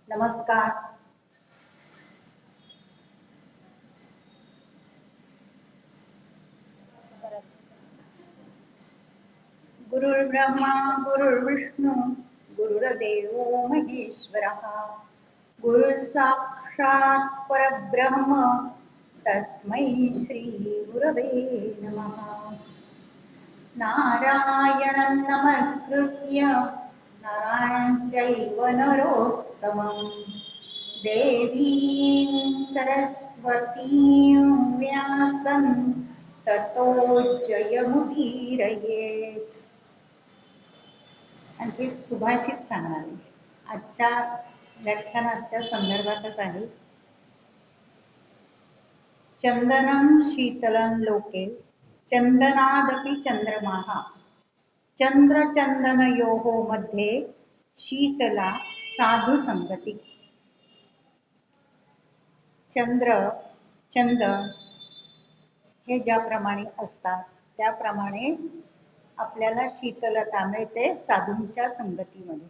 नमस्कार. गुरुर्ब्रह्मा गुरुर्विष्णू गुरुर्देवो महेश्वरः. गुरु साक्षात् परब्रह्म तस्मै श्री गुरवे नमः. नारायणं नमस्कृत्य नरं चैव नरोत्तमं देवीं सरस्वतीं व्यासं ततो जयमुदीरयेत्. आणखी एक सुभाषित सांगणार आहे. आजच्या व्याख्यानाच्या संदर्भातच आहे. चंदनं शीतलं लोके चंदनादपि चंद्रमाः चंद्रचंदनयोः मध्ये शीतला साधु संगती. चंद्र चंदन हे ज्याप्रमाणे असतात त्याप्रमाणे आपल्याला शीतलता मिळते साधूंच्या संगतीमध्ये.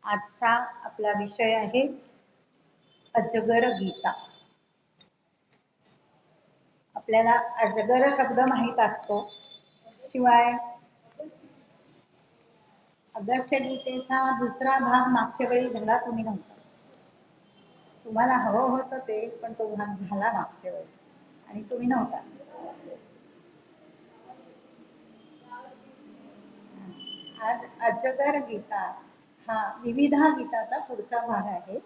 आजचा आपला विषय आहे अजगर गीता. आपल्याला अजगर शब्द माहीत असतो, शिवाय अगस्त्य गीतेचा दुसरा भाग मागच्या वेळी झाला, तुम्ही नव्हता. तुम्हाला हवं होतं ते, पण तो भाग झाला मागच्या वेळी आणि तुम्ही नव्हता. आज अजगर गीता हा विविधा गीताचा पुढचा भाग आहे.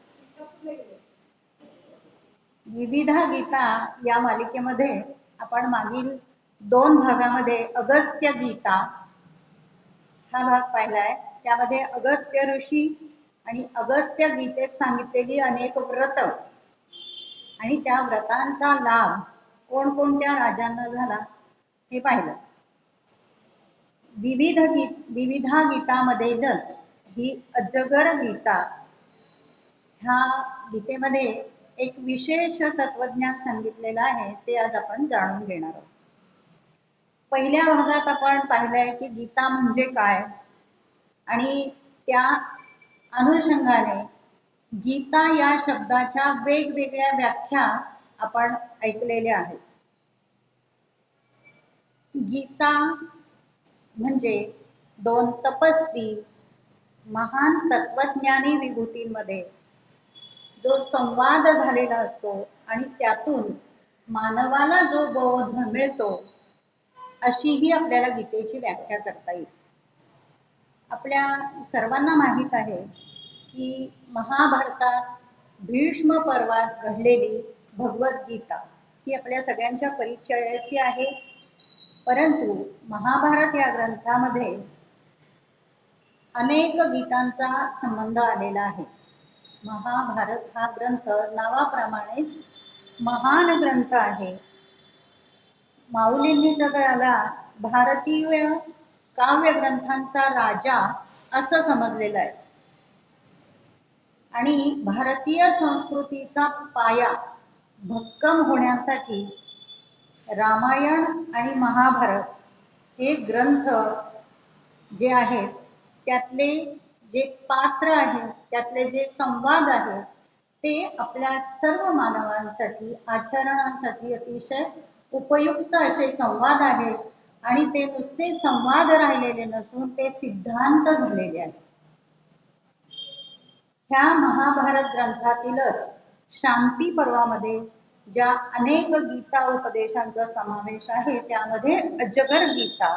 विविधा गीता या मालिकेमध्ये आपण मागील 2 भागामध्ये अगस्त्य गीता हा भाग पाहिलाय. त्यामध्ये अगस्त्य ऋषी आणि अगस्त्य गीतेत सांगितलेली अनेक व्रत आणि त्या व्रतांचा लाभ कोणकोणत्या राजांना झाला हे पाहिलं. विविधा गीतामध्येच ही अजगर गीता ह्या गीतेमध्ये एक विशेष तत्वज्ञान सांगितलेलं आहे, ते आज आपण जाणून घेणार आहोत. पहिल्या भागात आपण पाहिलंय की गीता म्हणजे काय आणि त्या अनुषंगाने गीता या शब्दाच्या वेगवेगळ्या व्याख्या आपण ऐकलेल्या आहेत. गीता म्हणजे 2 तपस्वी महान तत्वज्ञानी विभूतींमध्ये जो संवाद झालेला असतो आणि त्यातून मानवाला जो बोध मिळतो, अशी ही आपल्याला गीतेची व्याख्या करता येईल. आपल्या सर्वांना माहीत आहे की महाभारतात भीष्म पर्वात घडलेली भगवद्गीता ही आपल्या सगळ्यांच्या परिचयाची आहे. परंतु महाभारत या ग्रंथामध्ये अनेक गीतांचा संबंध आलेला आहे. महाभारत हा ग्रंथ नावाप्रमाणेच महान ग्रंथ आहे. माऊलींनी त्याला भारतीय काव्य ग्रंथांचा राजा असं समजलेलं आहे. आणि भारतीय संस्कृतीचा पाया भक्कम होण्यासाठी रामायण आणि महाभारत हे ग्रंथ जे आहेत त्यातले जे पात्र आहेत, त्यातले जे संवाद आहेत, ते आपल्या सर्व मानवांसाठी आचरणासाठी अतिशय उपयुक्त असे संवाद आहेत. आणि ते नुसते संवाद राहिलेले नसून ते सिद्धांत झालेले आहेत. ह्या महाभारत ग्रंथातीलच शांती पर्वामध्ये ज्या अनेक गीता उपदेशांचा समावेश आहे, त्यामध्ये अजगर गीता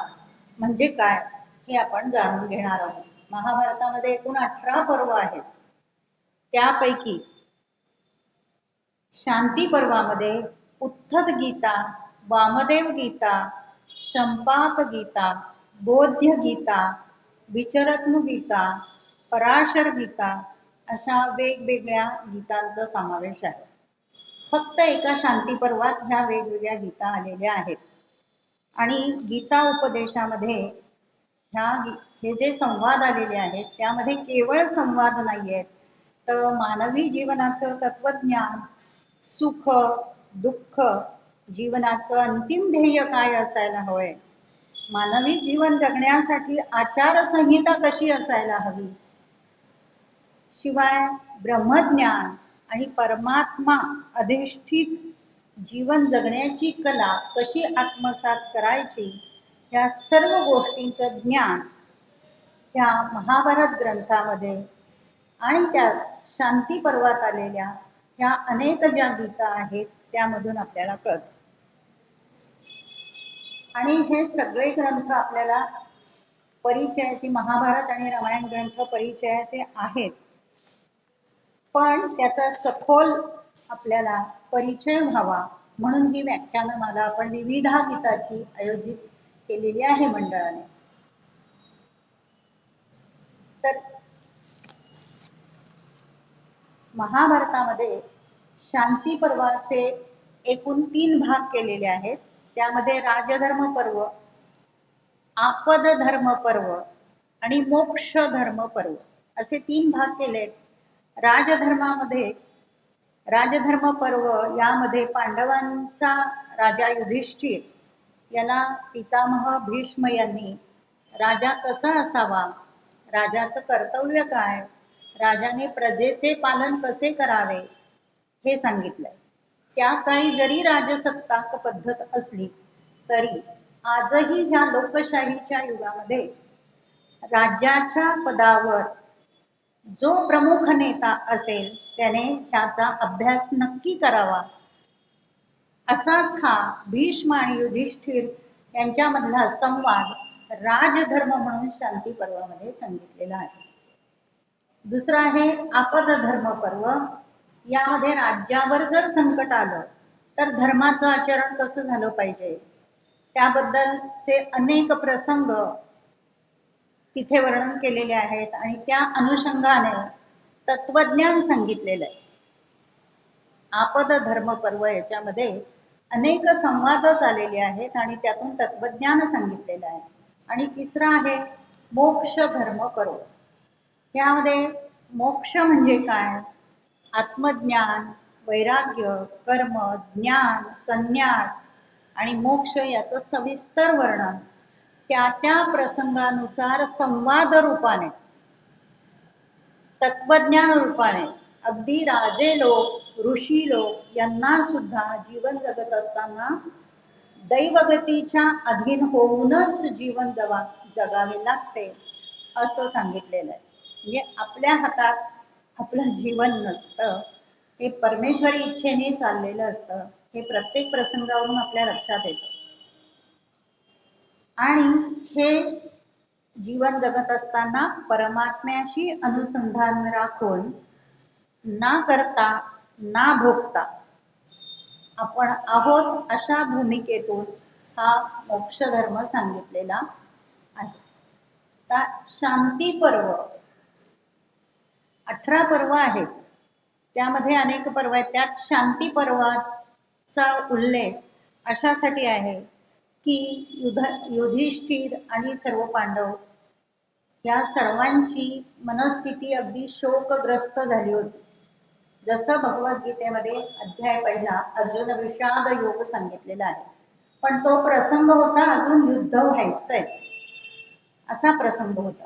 म्हणजे काय हे आपण जाणून घेणार आहोत. महाभारतामध्ये एकूण 18 पर्व आहेत. त्यापैकी शांती पर्वामध्ये उत्थत गीता, वामदेव गीता, शंपाक गीता, बोध्य गीता, विचरत्नु गीता, पराशर गीता अशा वेगवेगळ्या गीतांचा समावेश आहे. फक्त एका शांती पर्वात ह्या वेगवेगळ्या गीता आलेल्या आहेत. आणि गीता उपदेशामध्ये हे जे संवाद आलेले आहेत त्यामध्ये केवळ संवाद नाही आहेत, तर मानवी जीवनाचं तत्वज्ञान, सुख दुःख, जीवनाचं अंतिम ध्येय काय असायला हवंय, मानवी जीवन जगण्यासाठी आचारसंहिता कशी असायला हवी, शिवाय ब्रह्मज्ञान आणि परमात्मा अधिष्ठित जीवन जगण्याची कला कशी आत्मसात करायची, या सर्व गोष्टींचं ज्ञान ह्या महाभारत ग्रंथामध्ये आणि त्यात शांती पर्वात आलेल्या ह्या अनेक ज्या गीता आहेत त्यामधून आपल्याला कळतं. आणि हे सगळे ग्रंथ आपल्याला परिचयाची, महाभारत आणि रामायण ग्रंथ परिचयाचे आहेत, पण त्याचा सखोल आपल्याला परिचय व्हावा म्हणून ही व्याख्यानमाला आपण विविधा गीताची आयोजित केलेली आहे मंडळाने. तर महाभारतामध्ये शांती पर्वाचे एकूण 3 भाग केलेले आहेत. त्यामध्ये राजधर्म पर्व, आपद धर्म पर्व आणि मोक्ष धर्म पर्व असे 3 भाग केलेत. राजधर्मामध्ये राजधर्म पर्व यामध्ये पांडवांचा राजा युधिष्ठिर याला पितामह भीष्म यांनी राजा कसा असावा, राजाचं कर्तव्य काय, राजाने प्रजेचे पालन कसे करावे हे सांगितलंय. त्या काळी जरी राजसत्ताक पद्धत असली तरी आजही ह्या लोकशाहीच्या युगामध्ये राज्याच्या पदावर जो प्रमुख नेता असेल त्याने ह्याचा अभ्यास नक्की करावा. असाच हा भीष्म आणि युधिष्ठिर यांच्यामधला संवाद राजधर्म म्हणून शांती पर्वामध्ये सांगितलेला आहे. दुसरा आहे आपद धर्म पर्व. यामध्ये राज्यावर जर संकट आलं तर धर्माचं आचरण कसं झालं पाहिजे त्याबद्दलचे अनेक प्रसंग तिथे वर्णन केलेले आहेत आणि त्या अनुषंगाने तत्वज्ञान सांगितलेलं आहे. आपद धर्म पर्व याच्यामध्ये अनेक संवाद चाललेले आहेत आणि त्यातून तत्वज्ञान सांगितलेलं आहे. आणि तिसरा आहे मोक्ष धर्म पर्व. यामध्ये मोक्ष म्हणजे काय, आत्मज्ञान, वैराग्य, कर्म, ज्ञान, संन्यास आणि मोक्ष याचं सविस्तर वर्णन त्या त्या प्रसंगानुसार संवाद रूपाने, तत्वज्ञान रूपाने अगदी राजे लोक, ऋषी लोक यांना सुद्धा जीवन जगत असताना दैवगतीच्या अधीन होऊनच जीवन जगावे लागते असं सांगितलेलं आहे. म्हणजे आपल्या हातात आपलं जीवन नसतं, हे परमेश्वरी इच्छेने चाललेलं असतं. हे प्रत्येक प्रसंगावरून आपल्या लक्षात येतं. आणि हे जीवन जगत असताना परमात्म्याशी अनुसंधान राखून ना करता ना भोगता आपण आहोत अशा भूमिकेतून हा मोक्ष धर्म सांगितलेला आहे. शांती पर्व 18 पर्व आहेत, त्यामध्ये अनेक पर्व आहेत. त्यात शांती पर्वाचा उल्लेख अशासाठी आहे की युधिष्ठिर आणि सर्व पांडव या सर्वांची मनस्थिती अगदी शोकग्रस्त झाली होती. जसं भगवद्गीतेमध्ये अध्याय 1 अर्जुन विषाद योग सांगितलेला आहे. पण तो प्रसंग होता अजून युद्ध व्हायचंय असा प्रसंग होता.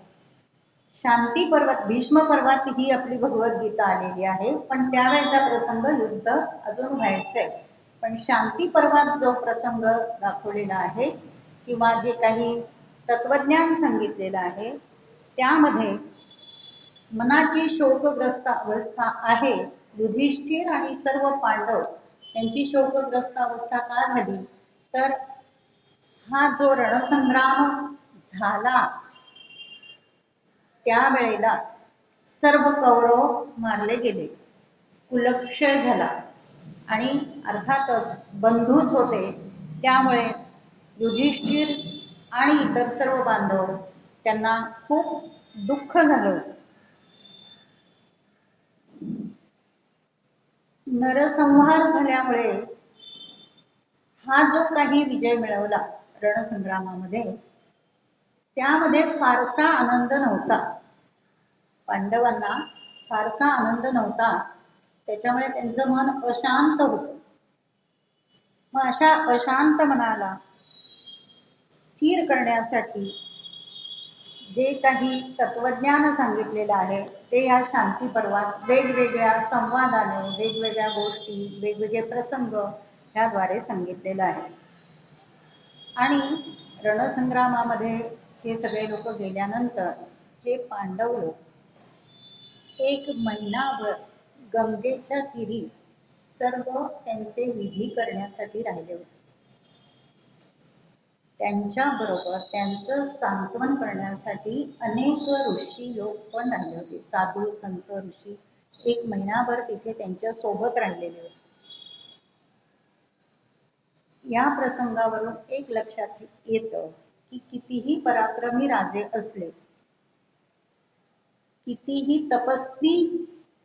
शांती पर्वात, भीष्म पर्वात ही आपली भगवद्गीता आलेली आहे, पण त्यावेळेचा प्रसंग युद्ध अजून व्हायचंय. पण शांती पर्वात जो प्रसंग दाखवलेला आहे किंवा जे काही तत्वज्ञान सांगितलेलं आहे त्यामध्ये मनाची शोकग्रस्त अवस्था आहे. युधिष्ठिर आणि सर्व पांडव यांची शोकग्रस्त अवस्था का झाली तर हा जो रणसंग्राम झाला त्यावेळेला सर्व कौरव मारले गेले, कुलक्षय झाला आणि अर्थातच बंधूच होते, त्यामुळे युधिष्ठिर आणि इतर सर्व बांधव त्यांना खूप दुःख झालं होतं. नरसंहार झाल्यामुळे हा जो काही विजय मिळवला रणसंग्रामामध्ये त्यामध्ये फारसा आनंद नव्हता. पांडवांना फारसा आनंद नव्हता, त्याच्यामुळे त्यांचं मन अशांत होतं. मग अशा अशांत मनाला स्थिर करण्यासाठी जे काही तत्वज्ञान सांगितलेलं आहे ते ह्या शांती पर्वात वेगवेगळ्या संवादाने, वेगवेगळ्या गोष्टी, वेगवेगळे प्रसंग ह्याद्वारे सांगितलेलं आहे. आणि रणसंग्रामामध्ये हे सगळे लोक गेल्यानंतर हे पांडव लोक एक महिनाभर गंगेच्या तीरी सर्व त्यांचे विधी करण्यासाठी राहिले होते. त्यांच्याबरोबर त्यांचं सांत्वन करण्यासाठी अनेक ऋषी लोक पण राहिले होते. साधू संत ऋषी एक महिनाभर तिथे त्यांच्या सोबत राहिलेले होते. या प्रसंगावरून एक लक्षात येतं की कितीही पराक्रमी राजे असले, कितीही तपस्वी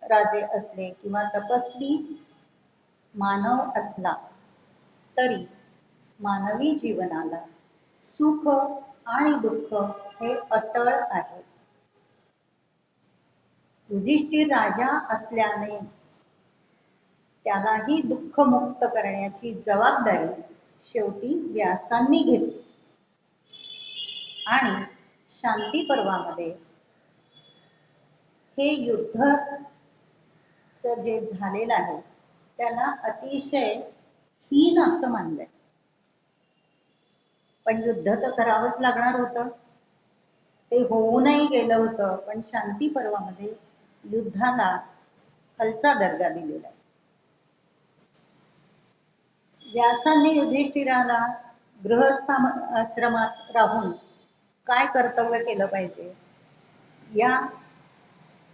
राजे असले किंवा तपस्वी मानव असला तरी मानवी जीवनाला सुख आणि दुःख हे अटळ आहे. युधिष्ठिर राजा असल्याने त्यालाही दुःखमुक्त करण्याची जबाबदारी शेवटी व्यासांनी घेतली. आणि शांती पर्वामध्ये हे युद्ध जे झालेलं आहे त्याला अतिशय हीन असं मानलंय. पण युद्ध तर करावंच लागणार होतं, ते होऊनही गेलं होतं. पण शांती पर्वामध्ये युद्धाला खालचा दर्जा दिलेला आहे. व्यासांनी युधिष्ठिराला गृहस्थाश्रमात राहून काय कर्तव्य केलं पाहिजे या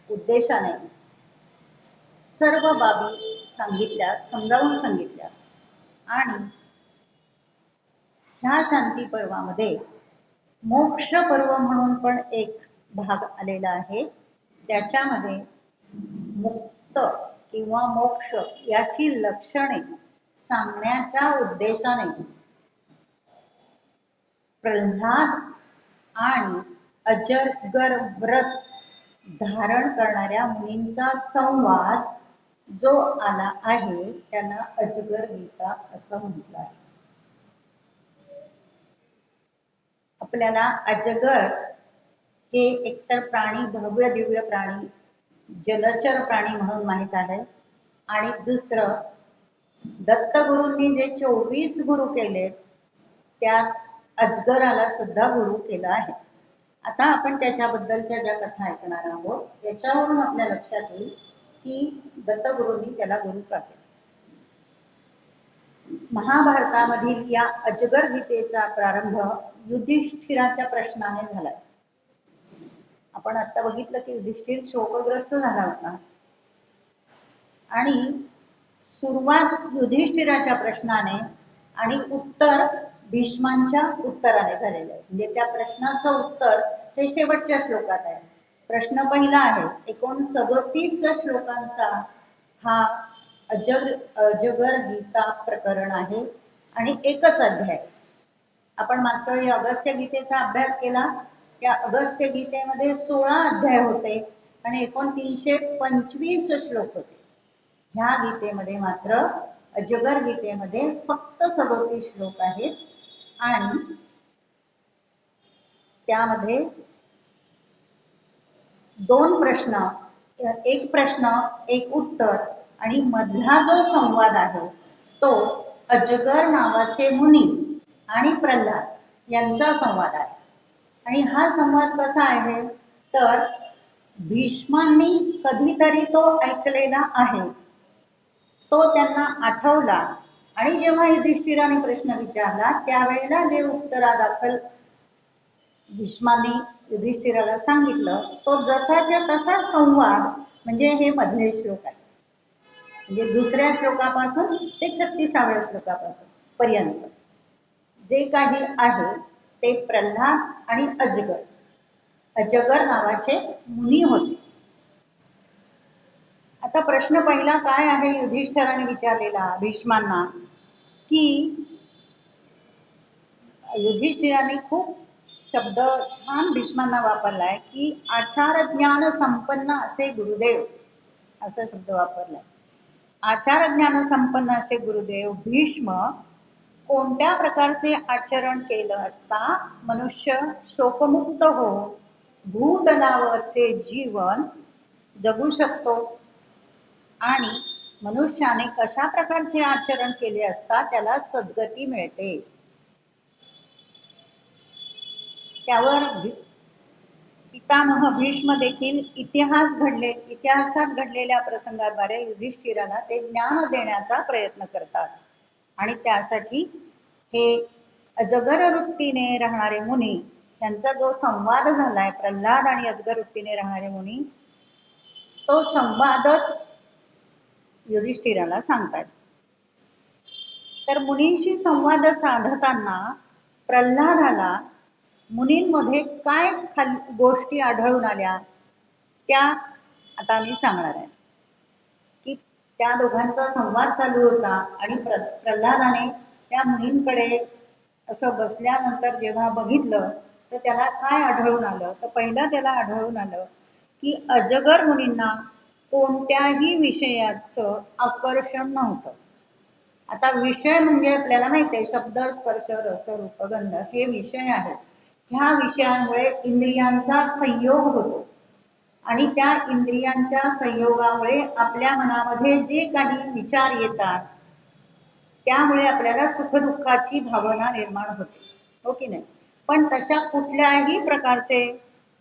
उद्देशाने सर्व बाबी सांगितल्या, समजावून सांगितल्या. आणि ह्या शांती पर्वामध्ये मोक्ष पर्व म्हणून पण एक भाग आलेला आहे. त्याच्यामध्ये मुक्त किंवा मोक्ष याची लक्षणे सांगण्याच्या उद्देशाने प्रल्हाद आणि अजगर व्रत धारण करणाऱ्या मुनींचा संवाद जो आला आहे त्याला अजगर गीता असं म्हटलं आहे. आपल्याला अजगर हे एकतर प्राणी, भव्य दिव्य प्राणी, जलचर प्राणी म्हणून माहित आहे. आणि दुसरं, दत्तगुरूंनी जे 24 गुरु केलेत त्यात अजगराला सुद्धा गुरु केला आहे. आता आपण त्याच्याबद्दलच्या ज्या कथा ऐकणार आहोत त्याच्यावरून आपल्या लक्षात येईल की दत्तगुरूंनी त्याला गुरु का केला. महाभारतामधील या अजगर गीतेचा प्रारंभ युधिष्ठिराच्या प्रश्नाने झालाय. आपण आता बघितलं की युधिष्ठिर शोकग्रस्त झाला होता आणि सुरुवात युधिष्ठिराच्या प्रश्नाने आणि उत्तर भीष्मांच्या उत्तराने झालेलं आहे. म्हणजे त्या प्रश्नाचं उत्तर हे शेवटच्या श्लोकात आहे. प्रश्न पहिला आहे 39 श्लोकांचा हा अजगर गीता प्रकरण आहे आणि एकच अध्याय. आपण मागच्या वेळी अगस्त्य गीतेचा अभ्यास केला. त्या अगस्त्य गीतेमध्ये 16 अध्याय होते आणि 325 श्लोक होते. ह्या गीतेमध्ये मात्र अजगर गीतेमध्ये फक्त 37 श्लोक आहेत आणि त्यामध्ये 2 प्रश्न, एक प्रश्न एक उत्तर आणि मधला जो संवाद आहे तो अजगर नावाचे मुनी आणि प्रल्हाद यांचा संवाद आहे. आणि हा संवाद कसा आहे तर भीष्मांनी कधीतरी तो ऐकलेला आहे, तो त्यांना आठवला आणि जेव्हा युधिष्ठिराने प्रश्न विचारला त्यावेळेला जे उत्तरादाखल भीष्मांनी युधिष्ठिराला सांगितलं तो जसाच्या तसा संवाद म्हणजे हे मधले श्लोक आहे. म्हणजे दुसऱ्या श्लोकापासून ते 36व्या श्लोकापासून पर्यंत जे काही आहे ते प्रल्हाद आणि अजगर नावाचे मुनी होते. आता प्रश्न पहिला काय आहे युधिष्ठिराने विचारलेला भीष्मांना की युधिष्ठिराने खूप शब्द छान भीष्मांना वापरलाय की आचार ज्ञान संपन्न असे गुरुदेव असा शब्द वापरलाय. आचार ज्ञान संपन्न असे गुरुदेव भीष्म कोणत्या प्रकारचे आचरण केलं असता मनुष्य शोकमुक्त हो भूतलावरचे जीवन जगू शकतो आणि मनुष्याने कशा प्रकारचे आचरण केले असता त्याला सद्गती मिळते. त्यावर पितामह भीष्म देखील इतिहासात घडलेल्या प्रसंगाद्वारे युधिष्ठिराला ते ज्ञान देण्याचा प्रयत्न करतात. आणि त्यासाठी हे अजगर वृत्तीने राहणारे मुनी यांचा जो संवाद झालाय, प्रल्हाद आणि अजगर वृत्तीने राहणारे मुनी, तो संवादच युधिष्ठिराला सांगतात. तर मुनींशी संवाद साधताना प्रल्हादाला मुनींमध्ये काय गोष्टी आढळून आल्या त्या आता मी सांगणार आहे. की त्या दोघांचा संवाद चालू होता आणि प्रल्हादाने त्या मुनींकडे असं बसल्यानंतर जेव्हा बघितलं तर त्याला काय आढळून आलं, तर पहिलं त्याला आढळून आलं की अजगर मुनींना कोणत्याही विषयाचं आकर्षण नव्हतं. आता विषय म्हणजे आपल्याला माहिती आहे, शब्द स्पर्श रस रूप गंध हे विषय आहेत. ह्या विषयांमुळे इंद्रियांचा संयोग होतो आणि त्या इंद्रियांच्या संयोगामुळे आपल्या मनामध्ये जे काही विचार येतात त्यामुळे आपल्याला सुखदुःखाची भावना निर्माण होते, हो की नाही. पण तशा कुठल्याही प्रकारचे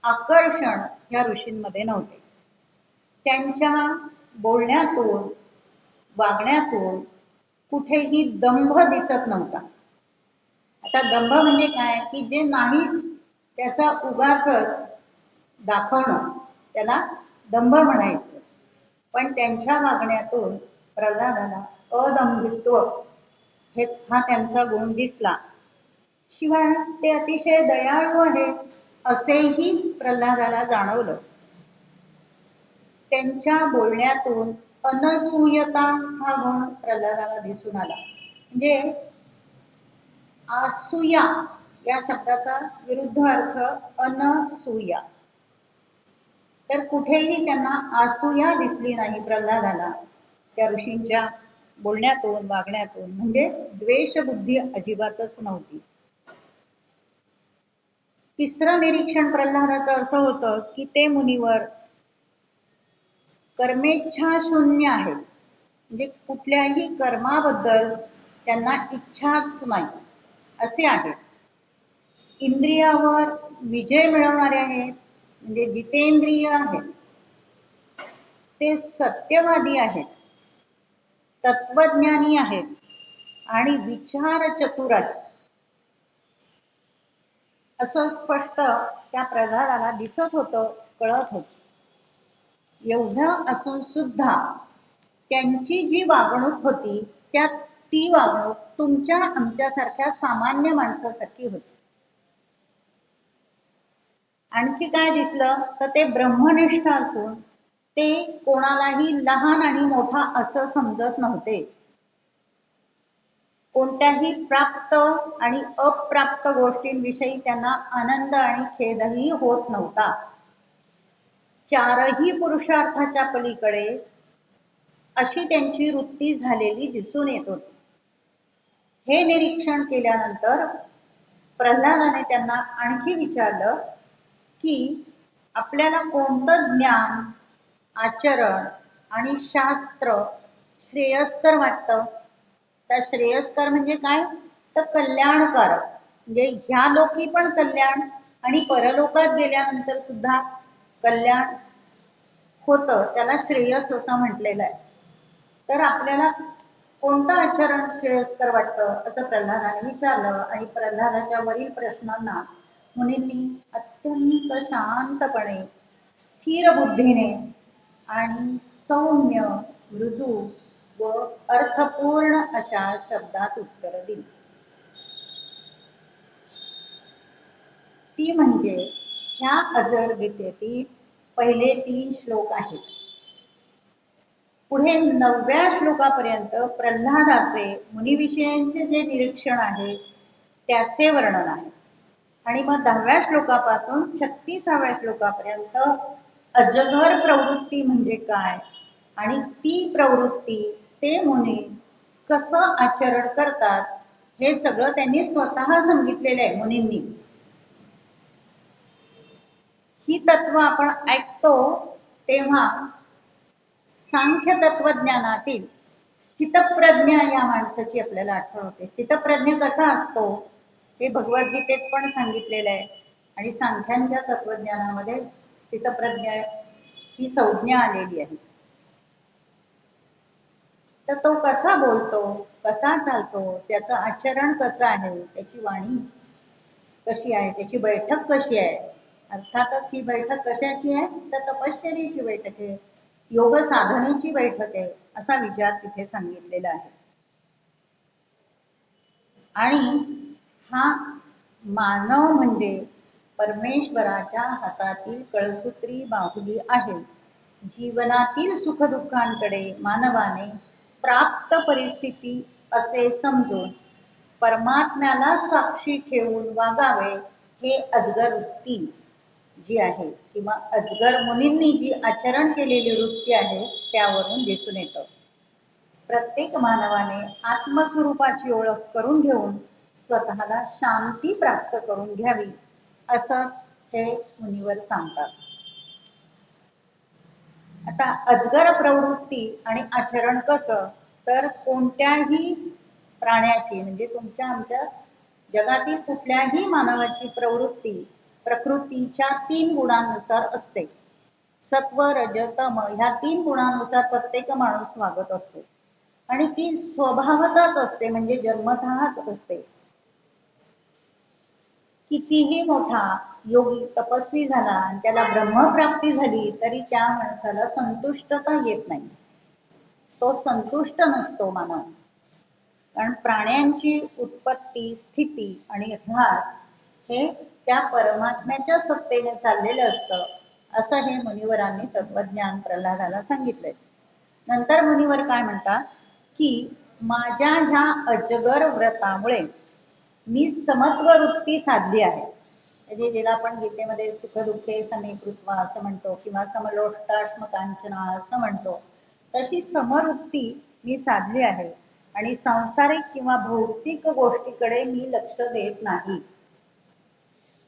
आकर्षण या ऋषींमध्ये नव्हते. त्यांच्या बोलण्यातून वागण्यातून कुठेही दंभ दिसत नव्हता. आता दंभ म्हणजे काय की जे नाहीच त्याचा उगाचच दाखवणं त्याला दंभ म्हणायचं. पण त्यांच्या वागण्यातून प्रल्हादाला अदंभित्व हा त्यांचा गुण दिसला. शिवाय ते अतिशय दयाळू आहेत असेही प्रल्हादाला जाणवलं. त्यांच्या बोलण्यातून अनसूयता हा गुण प्रल्हादाला दिसून आला. म्हणजे असूया या शब्दाचा विरुद्ध अर्थ अनसूया. तर कुठेही त्यांना असूया दिसली नाही प्रल्हादाला त्या ऋषींच्या बोलण्यातून वागण्यातून. म्हणजे द्वेषबुद्धी अजिबातच नव्हती. तिसरं निरीक्षण प्रल्हादाचं असं होतं की ते मुनिवर कर्मेच्छा शून्य आहेत. म्हणजे कुठल्याही कर्माबद्दल त्यांना इच्छाच नाही असे आहेत. इंद्रियावर विजय मिळवणारे आहेत, म्हणजे जितेंद्रिय आहेत. ते सत्यवादी आहेत, तत्वज्ञानी आहेत आणि विचार चतुर आहेत असं स्पष्ट त्या प्रल्हादाला दिसत होतं, कळत होतं. एवढं असून सुद्धा त्यांची जी वागणूक होती त्यात ती वागणूक तुमच्या आमच्यासारख्या सामान्य माणसासारखी होती. आणखी काय दिसलं तर ते ब्रह्मनिष्ठ असून ते कोणालाही लहान आणि मोठा असं समजत नव्हते. कोणत्याही प्राप्त आणि अप्राप्त गोष्टींविषयी त्यांना आनंद आणि खेदही होत नव्हता. चारही पुरुषार्थाच्या पलीकडे अशी त्यांची वृत्ती झालेली दिसून येत होती. हे निरीक्षण केल्यानंतर प्रल्हादाने त्यांना आणखी विचारलं की आपल्याला कोणतं ज्ञान, आचरण आणि शास्त्र श्रेयस्कर वाटतं. तर श्रेयस्कर म्हणजे काय, तर कल्याणकारक. म्हणजे ह्या लोकी पण कल्याण आणि परलोकात गेल्यानंतर सुद्धा कल्याण होतं, त्याला श्रेयस असं म्हटलेलं आहे. तर आपल्याला कोणतं आचरण श्रेयस्कर वाटतं असं प्रल्हादाने विचारलं. आणि प्रल्हादाच्या वरील प्रश्नांना मुनींनी अत्यंत शांतपणे, स्थिर बुद्धीने आणि सौम्य, मृदू व अर्थपूर्ण अशा शब्दात उत्तर दिली. ती म्हणजे ह्या अजर गीतेतील पहिले 3 श्लोक आहेत. पुढे 9व्या श्लोकापर्यंत प्रल्हादाचे मुनिविषयांचे जे निरीक्षण आहे त्याचे वर्णन आहे. आणि मग 10व्या श्लोकापासून 36व्या श्लोकापर्यंत अजगर प्रवृत्ती म्हणजे काय आणि ती प्रवृत्ती ते मुनी कसं आचरण करतात हे सगळं त्यांनी स्वतः सांगितलेलं आहे मुनींनी. ही तत्व आपण ऐकतो तेव्हा सांख्य तत्वज्ञानातील स्थितप्रज्ञ या माणसाची आपल्याला आठवण होते. स्थितप्रज्ञ कसा असतो हे भगवद्गीतेत पण सांगितलेलं आहे आणि सांख्यांच्या तत्वज्ञानामध्ये स्थितप्रज्ञ ही संज्ञा आलेली आहे. तर तो कसा बोलतो, कसा चालतो, त्याचं आचरण कसं आहे, त्याची वाणी कशी आहे, त्याची बैठक कशी आहे. अर्थातच ही बैठक कशाची आहे तर तपश्चर्येची बैठक आहे, योग साधनेची बैठक आहे असा विचार तिथे सांगितलेला आहे. आणि हा मानव म्हणजे परमेश्वराच्या हातातील कळसूत्री बाहुली आहे. जीवनातील सुखदुःखांकडे मानवाने प्राप्त परिस्थिती असे समजून परमात्म्याला साक्षी ठेवून वागावे हे अजगर वृत्ती जी आहे किंवा अजगर मुनींनी जी आचरण केलेली वृत्ती आहे त्यावरून दिसून येतं. प्रत्येक मानवाने आत्मस्वरूपाची ओळख करून घेऊन स्वतःला शांती प्राप्त करून घ्यावी असंच हे मुनिवर सांगतात. आता अजगर प्रवृत्ती आणि आचरण कसं तर कोणत्याही प्राण्याची म्हणजे तुमच्या आमच्या जगातील कुठल्याही मानवाची प्रवृत्ती प्रकृतीच्या 3 गुणांनुसार असते. सत्व रज तम ह्या 3 गुणांनुसार प्रत्येक माणूस वागत असतो आणि ती स्वभावतच असते म्हणजे जन्मतःच असते. कितीही मोठा योगी तपस्वी झाला आणि त्याला ब्रह्मप्राप्ती झाली तरी त्या माणसाला संतुष्टता येत नाही, तो संतुष्ट नसतो मानव. कारण प्राण्यांची उत्पत्ती स्थिती आणि ऱ्हास हे त्या परमात्म्याच्या सत्तेने चाललेलं असतं असं हे मुनिवरांनी तत्वज्ञान प्रल्हादाला सांगितलंय. नंतर मुनिवर काय म्हणतात की माझ्या ह्या अजगर व्रतामुळे मी समत्व वृत्ती साधली आहे. म्हणजे ज्याला आपण गीतेमध्ये सुखदुःखे समीकृत्वा असं म्हणतो किंवा समलोष्टाश्म कांचना असं म्हणतो, तशी समवृत्ती मी साधली आहे आणि सांसारिक किंवा भौतिक गोष्टीकडे मी लक्ष देत नाही.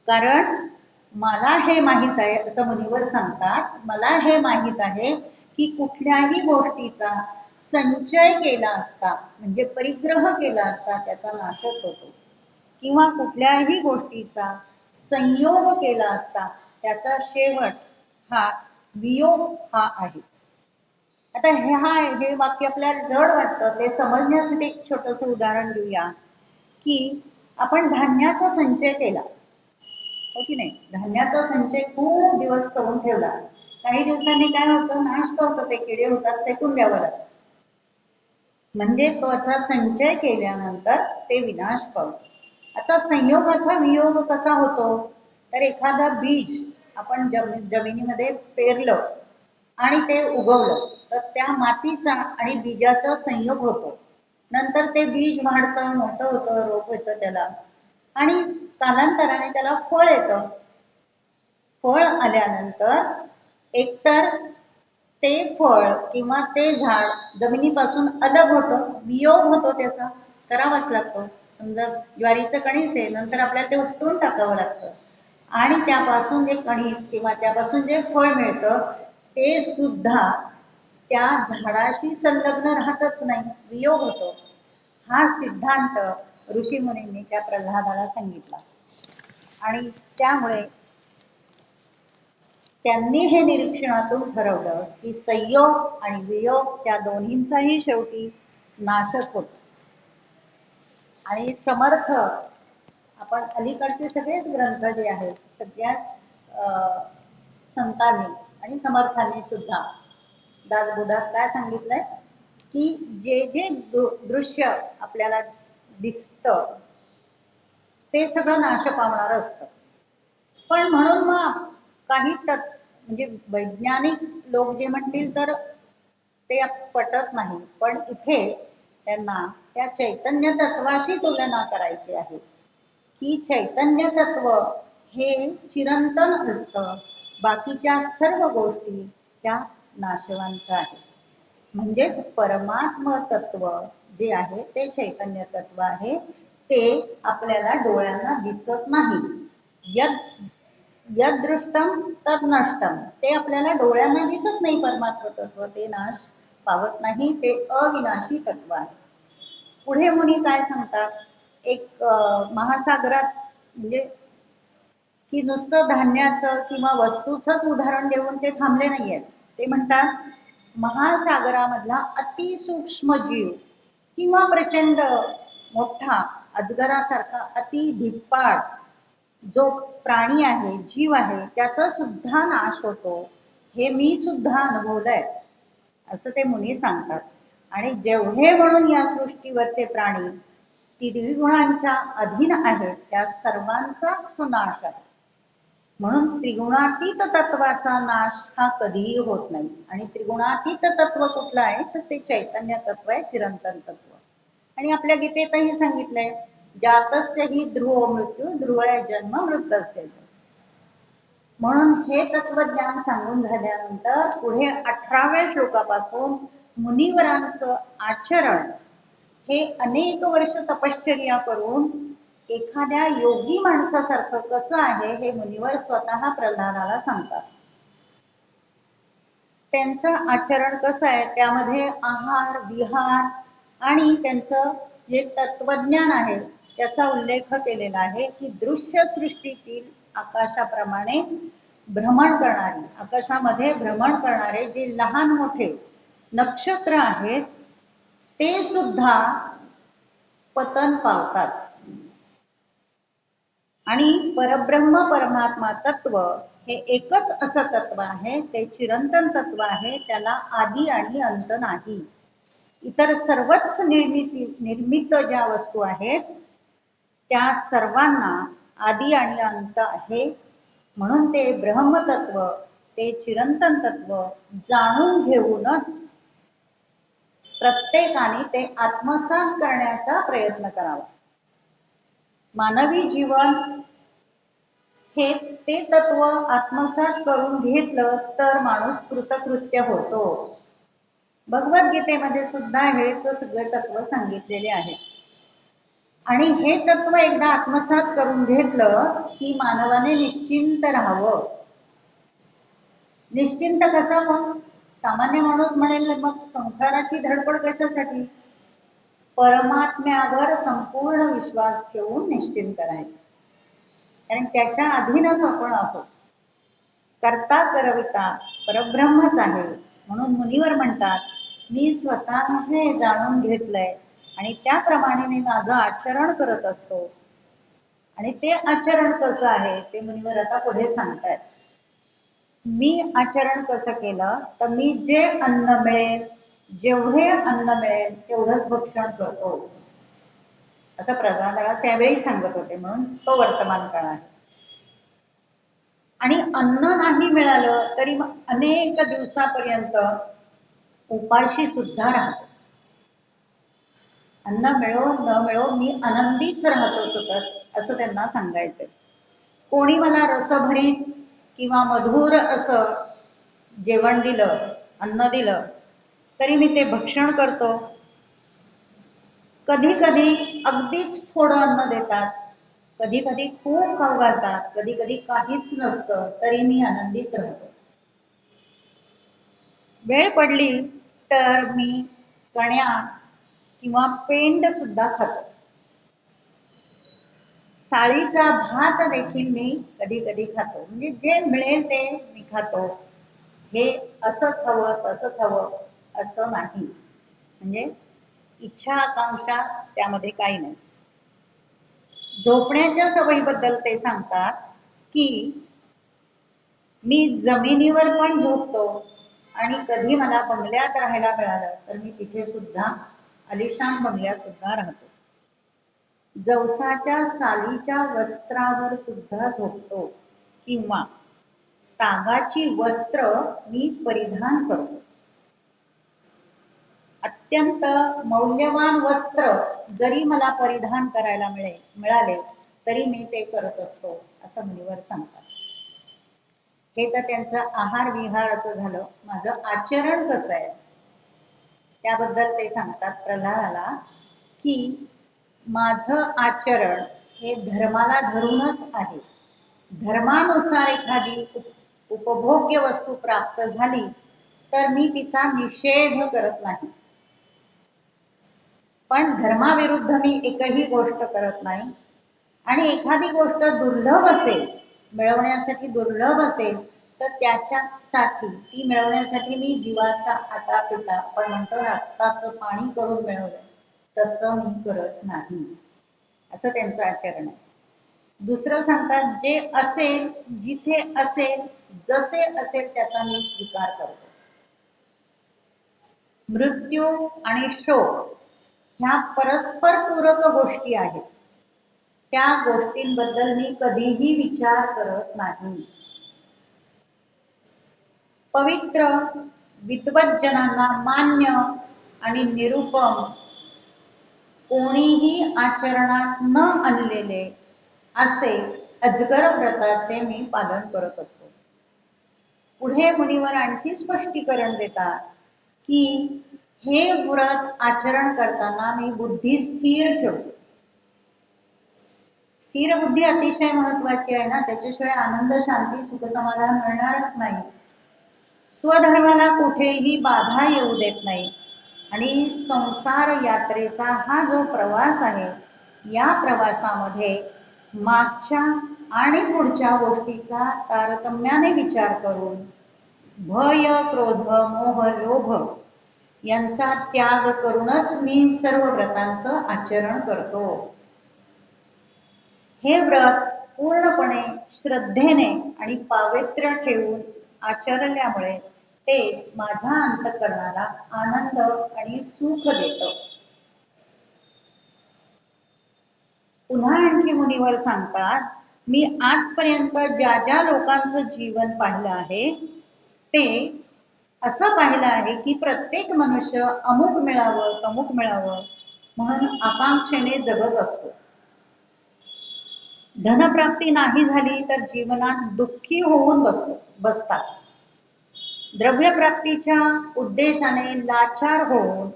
कारण मला हे माहित आहे असं मुनिवर सांगतात, मला हे माहित आहे की कुठल्याही गोष्टीचा संचय केला असता म्हणजे परिग्रह केला असता त्याचा नाशच होतो किंवा कुठल्याही गोष्टीचा संयोग केला असता त्याचा शेवट हा वियोग हा आहे. आता हे वाक्य आपल्याला जड वाटतं, ते समजण्यासाठी एक छोटंसं उदाहरण घेऊया की आपण धान्याचा संचय केला हो की नाही. धान्याचा संचय खूप दिवस करून ठेवला, काही दिवसांनी काय होतं नाश पावतं, ते किडे होतात, फेकून द्यावं लागतं. म्हणजे त्याचा संचय केल्यानंतर ते विनाश पावतं. आता संयोगाचा वियोग कसा होतो तर एखादं बीज आपण जमिनीमध्ये पेरलं आणि ते उगवलं तर त्या मातीचा आणि बीजाचा संयोग होतो. नंतर ते बीज वाढतं, मोठं होतं, रोप येतं त्याला आणि कालांतराने त्याला फळ येतं. फळ आल्यानंतर एकतर ते फळ किंवा ते झाड जमिनीपासून अलग होतं, वियोग होतो, त्याचा करावाच लागतो. समजा ज्वारीचं कणीस आहे, नंतर आपल्याला ते उपटून टाकावं लागतं आणि त्यापासून जे कणीस किंवा त्यापासून जे फळ मिळतं ते सुद्धा त्या झाडाशी संलग्न राहतच नाही, वियोग होतो. हा सिद्धांत ऋषीमुनींनी त्या प्रल्हादाला सांगितला आणि त्यामुळे त्यांनी हे निरीक्षणातून ठरवलं की संयोग आणि वियोग त्या दोन्हींचाही शेवटी नाशच होतो. आणि समर्थ आपण अलीकडचे सगळेच ग्रंथ जे आहेत सगळ्याच संतांनी आणि समर्थांनी सुद्धा दासबोधात काय सांगितलंय की जे जे दृश्य आपल्याला दिसतं ते सगळं नाश पावणार असतं. पण म्हणून मग काही म्हणजे वैज्ञानिक लोक जे म्हणतील तर ते पटत नाही, पण इथे त्यांना त्या चैतन्य तत्वाशी तुलना करायची आहे की चैतन्य तत्व हे चिरंतन असतं, बाकीच्या सर्व गोष्टी त्या नाशवंत आहेत. म्हणजेच परमात्म तत्व जे आहे ते चैतन्य तत्व आहे, ते आपल्याला डोळ्यांना दिसत नाही. यद यदृष्टम तद नष्टम, ते आपल्याला डोळ्यांना दिसत नाही. परमात्म तत्व ते नाश पावत नाही, ते अविनाशी तत्व आहे. पुढे मुनी काय सांगतात, एक महासागरात म्हणजे की नुसतं धान्याचं किंवा वस्तूचंच उदाहरण देऊन ते थांबले नाहीयेत. ते म्हणतात महासागरामधला अतिसूक्ष्म जीव किंवा प्रचंड मोठा अजगरासारखा अति धिप्पाड जो प्राणी आहे, जीव आहे, त्याचा सुद्धा नाश होतो, हे मी सुद्धा अनुभवलंय, असं ते मुनी सांगतात. आणि जेवढे म्हणून या सृष्टीवरचे प्राणी त्रिगुणांच्या अधीन आहेत त्या सर्वांचाच नाश आहे. म्हणून त्रिगुणातीत तत्वाचा नाश हा कधीही होत नाही. आणि त्रिगुणातीत तत्व कुठलं आहे तर ते चैतन्य तत्व आहे, चिरंतन तत्व. आणि आपल्या गीतेतही सांगितलंय, जातस्य ही ध्रुव मृत्यू ध्रुव जन्म मृतस्य जन्म. म्हणून हे तत्वज्ञान सांगून झाल्यानंतर पुढे 18व्या श्लोकापासून मुनिवरांचं आचरण हे अनेक वर्ष तपश्चर्या करून एखाद्या योगी माणसासारखं कसं आहे हे मुनिवर स्वतः प्रल्हादाला सांगतात. त्यांचं आचरण कसं आहे, त्यामध्ये आहार विहार आणि त्यांचं जे तत्वज्ञान आहे त्याचा उल्लेख केलेला आहे की दृश्य सृष्टीतील आकाशाप्रमाणे भ्रमण करणारी, आकाशामध्ये भ्रमण करणारे जे लहान मोठे नक्षत्र आहेत ते सुद्धा पतन पावतात. आणि परब्रह्म परमात्मा तत्व हे एकच असं तत्व आहे, ते चिरंतन तत्व आहे, त्याला आदी आणि अंत नाही. इतर सर्वच निर्मित ज्या वस्तू आहेत त्या सर्वांना आदी आणि अंत आहे. म्हणून ते ब्रह्मतत्व, ते चिरंतन तत्व जाणून घेऊनच प्रत्येकाने ते आत्मसात करण्याचा प्रयत्न करावा. मानवी जीवन हे ते तत्व आत्मसात करून घेतलं तर माणूस कृतकृत्य होतो. भगवद्गीतेमध्ये सुद्धा हेच सगळे तत्व सांगितलेले आहे. आणि हे तत्व एकदा आत्मसात करून घेतलं की मानवाने निश्चिंत राहावं. निश्चिंत कसं? मग सामान्य माणूस म्हणेल मग संसाराची धडपड कशासाठी? परमात्म्यावर संपूर्ण विश्वास ठेवून निश्चिंत करायचं, कारण त्याच्या अधीनच आपण आहोत. कर्ता करविता परब्रह्मच आहे. म्हणून मुनिवर म्हणतात मी स्वतः हे जाणून घेतलंय आणि त्याप्रमाणे मी माझं आचरण करत असतो. आणि ते आचरण कसं आहे ते मुनिवर आता पुढे सांगतात. मी आचरण कसं केलं तर मी जे अन्न मिळेल, जेवढे अन्न मिळेल तेवढंच भक्षण करतो, असं प्रल्हादाला त्यावेळी सांगत होते. म्हणून तो वर्तमान काळ आहे. आणि अन्न नाही मिळालं तरी मग अनेक दिवसापर्यंत उपाशी सुद्धा राहतो. अन्न मिळो न मिळो मी आनंदीच राहतो सतत, असं त्यांना सांगायचंय. कोणी मला रसभरीत किंवा मधुर असं जेवण दिलं, अन्न दिलं तरी मी ते भक्षण करतो. कधी कधी अगदीच थोडं अन्न देतात, कधी कधी खूप खाऊ घालतात, कधी कधी काहीच नसतं तरी मी आनंदीच राहतो. वेळ पडली तर मी कण्या किंवा पेंड सुद्धा खातो. साळीचा भात देखील मी कधी कधी खातो. म्हणजे जे मिळेल ते मी खातो. हे असंच हवं तसंच हवं असं नाही. म्हणजे इच्छा आकांक्षा त्यामध्ये काही नाही. झोपण्याच्या सवयीबद्दल ते सांगतात की मी जमिनीवर पण झोपतो आणि कधी मला बंगल्यात राहायला मिळालं तर मी तिथे सुद्धा आलिशान बंगल्यात सुद्धा राहतो. जवसाच्या सालीच्या वस्त्रावर सुद्धा झोपतो किंवा तागाची वस्त्र मी परिधान करतो. अत्यंत मौल्यवान वस्त्र जरी मला परिधान करायला मिळाले तरी मी ते करत असतो, असं मुनिवर सांगतात. हे तर त्यांचं आहार विहाराचं झालं. माझं आचरण कसं आहे त्याबद्दल ते सांगतात प्रल्हादाला की माझं आचरण हे धर्माला धरूनच आहे. धर्मानुसार एखादी उपभोग्य वस्तू प्राप्त झाली तर मी तिचा निषेध करत नाही, पण धर्माविरुद्ध मी एकही गोष्ट करत नाही. आणि एखादी गोष्ट दुर्लभ असेल, मिळवण्यासाठी दुर्लभ असेल, तर त्याच्यासाठी ती मिळवण्यासाठी मी जीवाचा आटापिटा, आपण म्हणतो ना रक्ताचं पाणी करून मिळवलं, तसं मी करत नाही, असं त्यांचं आचरण आहे. दुसरं सांगतात, जे असेल, जिथे असेल, जसे असेल त्याचा मी स्वीकार करतो. मृत्यू आणि शोक ह्या परस्पर पूरक गोष्टी आहेत, त्या गोष्टींबद्दल मी कधीही विचार करत नाही. पवित्र विद्वज्जनांना मान्य आणि निरुपम कोणीही आचरणात न आणलेले असे अजगर व्रताचे मी पालन करत असतो. पुढे मुनीवर आणखी स्पष्टीकरण देतात की हे व्रत आचरण करताना मी बुद्धी स्थिर ठेवतो. स्थिर बुद्धी अतिशय महत्वाची आहे ना, त्याच्याशिवाय आनंद, शांती, सुख, समाधान मिळणारच नाही. स्वधर्माला कुठेही बाधा येऊ देत नाही. आणि संसार यात्रेचा हा जो प्रवास आहे, या प्रवासामध्ये मागच्या आणि पुढच्या गोष्टीचा तारतम्याने विचार करून भय, क्रोध, मोह, लोभ यांचा त्याग करूनच मी सर्व व्रतांचं आचरण करतो. हे व्रत पूर्णपणे श्रद्धेने आणि पावित्र्य ठेवून आचरल्यामुळे ते माझ्या अंतःकरणाला आनंद आणि सुख देतं. पुन्हा आणखी मुनीवर सांगतात, मी आजपर्यंत ज्या ज्या लोकांचं जीवन पाहिलं आहे ते असं पाहिलं आहे की प्रत्येक मनुष्य अमुक मिळावं तमुक मिळावं म्हणून आकांक्षेने जगत असतो. धनप्राप्ती नाही झाली तर जीवनात दुःखी होऊन बसतात. द्रव्यप्राप्तीच्या उद्देशाने लाचार होऊन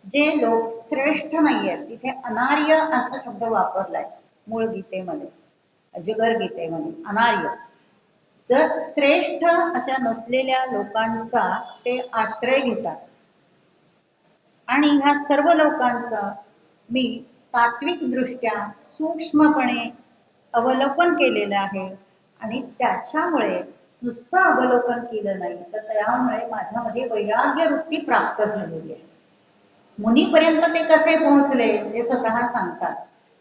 जे लोक श्रेष्ठ नाही आहेत, तिथे अनार्य असा शब्द वापरलाय मूळ गीतेमध्ये, अजगर गीतेमध्ये अनार्य. जर श्रेष्ठ अशा नसलेल्या लोकांचा ते आश्रय घेतात. आणि ह्या सर्व लोकांचा मी तात्विक दृष्ट्या सूक्ष्मपणे अवलोकन केलेलं आहे. आणि त्याच्यामुळे नुसतं अवलोकन केलं नाही तर त्यामुळे माझ्यामध्ये वैराग्य वृत्ती प्राप्त झालेली आहे. मुनीपर्यंत ते कसे पोहोचले हे स्वतः सांगतात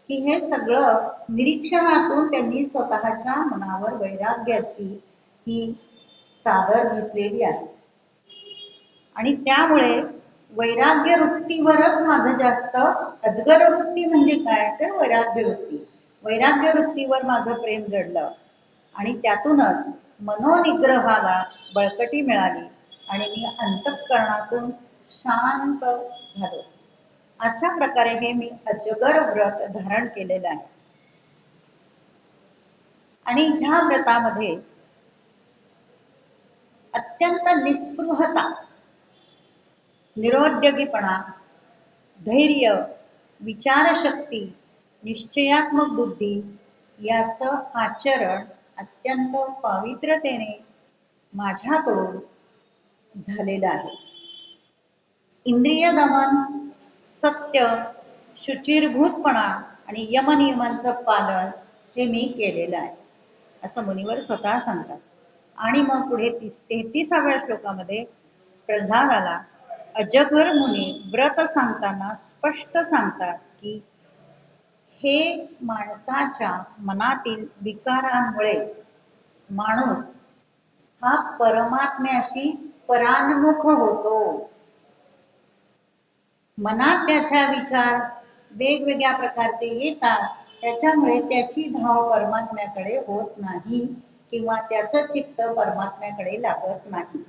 की हे सगळं निरीक्षणातून त्यांनी स्वतःच्या मनावर वैराग्याची ही चादर घेतलेली आहे. आणि त्यामुळे वैराग्य वृत्तीवरच माझं जास्त, अजगर वृत्ती म्हणजे काय तर वैराग्य वृत्ती, वैराग्य वृत्तीवर माझं प्रेम जडलं आणि त्यातूनच मनोनिग्रहाला बळकटी मिळाली आणि मी अंतःकरणातून शांत झालो. अशा प्रकारे हे मी अजगर व्रत धारण केलेलं आहे. आणि ह्या व्रतामध्ये अत्यंत निस्पृहता, निरोद्योगीपणा, धैर्य, विचारशक्ती, निश्चयात्मक बुद्धी याचं आचरण अत्यंत पावित्र्यतेने माझ्याकडून झालेलं आहे. इंद्रिय दमन, सत्य, शुचिरभूतपणा आणि यमनियमांचं पालन हे मी केलेलं आहे, असं मुनीवर स्वतः सांगतात. आणि मग पुढे 33व्या श्लोकामध्ये प्रल्हादाला अजगर मुनी व्रत सांगताना स्पष्ट सांगतात की हे माणसाच्या मनातील विकारांमुळे माणूस हा परमात्म्याशी परान्मुख होतो. मनात त्याच्या विचार वेगवेगळ्या प्रकारचे येतात, त्याच्यामुळे त्याची धाव परमात्म्याकडे होत नाही किंवा त्याचं चित्त परमात्म्याकडे लागत नाही.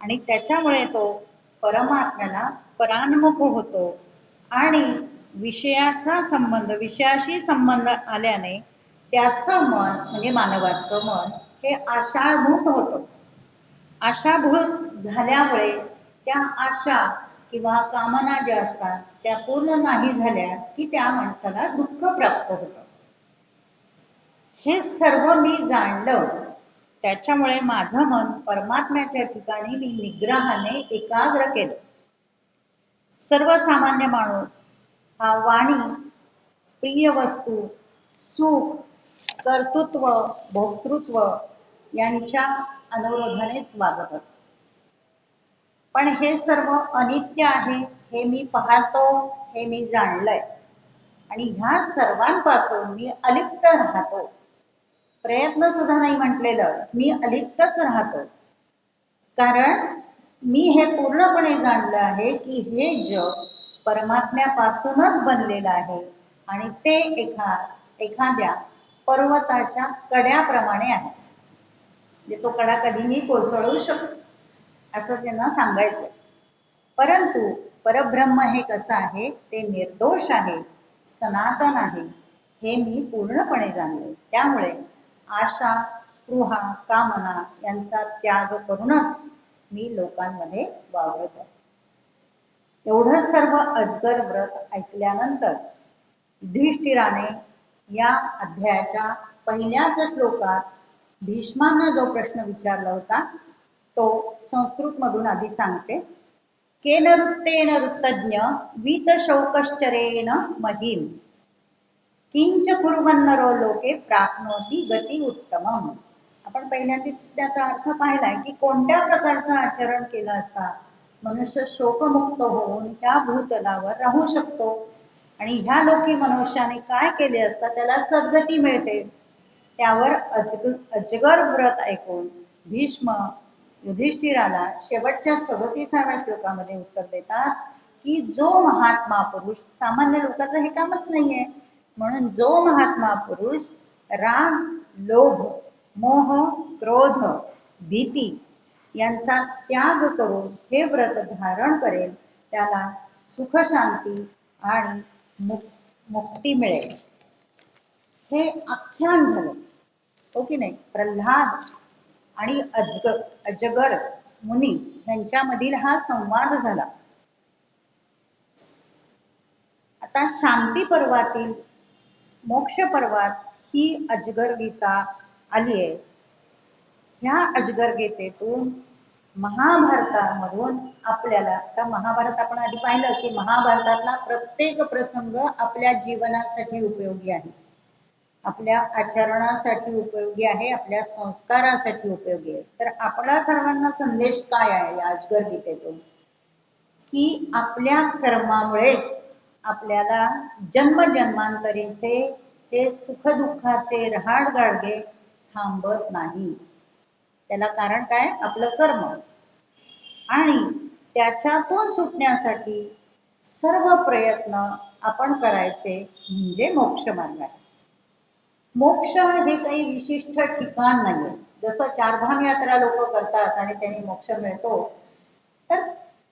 आणि त्याच्यामुळे तो परमात्म्याला परान्मुख होतो आणि विषयाचा संबंध, विषयाशी संबंध आल्याने त्याचं मन म्हणजे मानवाचं मन हे आशाभूत होतं. आशाभूत झाल्यामुळे त्या आशा किंवा कामना ज्या असतात त्या पूर्ण नाही झाल्या की त्या माणसाला दुःख प्राप्त होतं. हे सर्व मी जाणलं, त्याच्यामुळे माझं मन परमात्म्याच्या ठिकाणी मी निग्रहाने एकाग्र केलं. सर्वसामान्य माणूस हा वाणी, प्रिय वस्तू, सुख, कर्तृत्व, भोक्तृत्व यांच्या अनुरोधानेच वागत असतो. पण हे सर्व अनित्य आहे हे मी पाहतो, हे मी जाणलंय. आणि ह्या सर्वांपासून मी अलिप्त राहतो. प्रयत्न सुद्धा नाही म्हटलेलं, मी अलिप्तच राहतो. कारण मी हे पूर्णपणे जाणलं आहे की हे जग परमात्म्यापासूनच बनलेलं आहे आणि ते एखाद्या पर्वताच्या कड्याप्रमाणे आहे. म्हणजे तो कडा कधीही कोसळू शकतो असं त्यांना सांगायचं. परंतु परब्रह्म हे कसं आहे, ते निर्दोष आहे, सनातन आहे, हे मी पूर्णपणे जाणले. त्यामुळे आशा, स्पृहा, कामना यांचा त्याग करूनच मी लोकांमध्ये वावरत आहे. एवढं सर्व अजगर व्रत ऐकल्यानंतर युधिष्ठिराने या अध्यायाच्या पहिल्याच श्लोकात भीष्मांना जो प्रश्न विचारला होता तो संस्कृत मधून आधी सांगते. केन वृत्तेन वृत्तज्ञ वीत शौकश्चरेण महीम किंच कुर्वन्नरो लोके प्राप्नोती गती उत्तमम. आपण पहिल्यांदाच त्याचा अर्थ पाहिलाय की कोणत्या प्रकारचं आचरण केलं असता मनुष्य शोकमुक्त होऊन ह्या भूतलावर राहू शकतो आणि ह्या लोकी मनुष्याने काय केले असता त्याला सद्गती मिळते. त्यावर अजगर व्रत ऐकून भीष्म युधिष्ठिराला शेवटच्या 37व्या श्लोकामध्ये उत्तर देतात की जो महात्मा पुरुष, सामान्य लोकांचं हे कामच नाहीये, म्हणून जो महात्मा पुरुष राग, लोभ, मोह, क्रोध, भीती यांचा त्याग करून हे व्रत धारण करेल त्याला सुख, शांती आणि मुक्ती मिळेल. हे आख्यान झालं, हो की नाही. प्रल्हाद आणि अजगर मुनी यांच्यामधील हा संवाद झाला. आता शांती पर्वातील मोक्ष पर्वात ही अजगर गीता आली आहे. ह्या अजगर गीतेतून महाभारतामधून आपल्याला, आता महाभारत आपण आधी पाहिलं की महाभारतातला प्रत्येक प्रसंग आपल्या जीवनासाठी उपयोगी आहे, आपल्या आचरणासाठी उपयोगी आहे, आपल्या संस्कारासाठी उपयोगी आहे. तर आपल्या सर्वांना संदेश काय आहे या अजगर गीतेतून, की आपल्या कर्मामुळेच आपल्याला जन्मजन्मांतरीचे ते सुखदुःखाचे रहाडगाडगे थांबत नाही. त्याला कारण काय, आपलं कर्म. आणि त्याच्यातून सुटण्यासाठी सर्व प्रयत्न आपण करायचे म्हणजे मोक्ष मार्ग आहे. मोक्ष हे काही विशिष्ट ठिकाण नाहीये. जसं चारधाम यात्रा लोक करतात आणि त्यांनी मोक्ष मिळतो, तर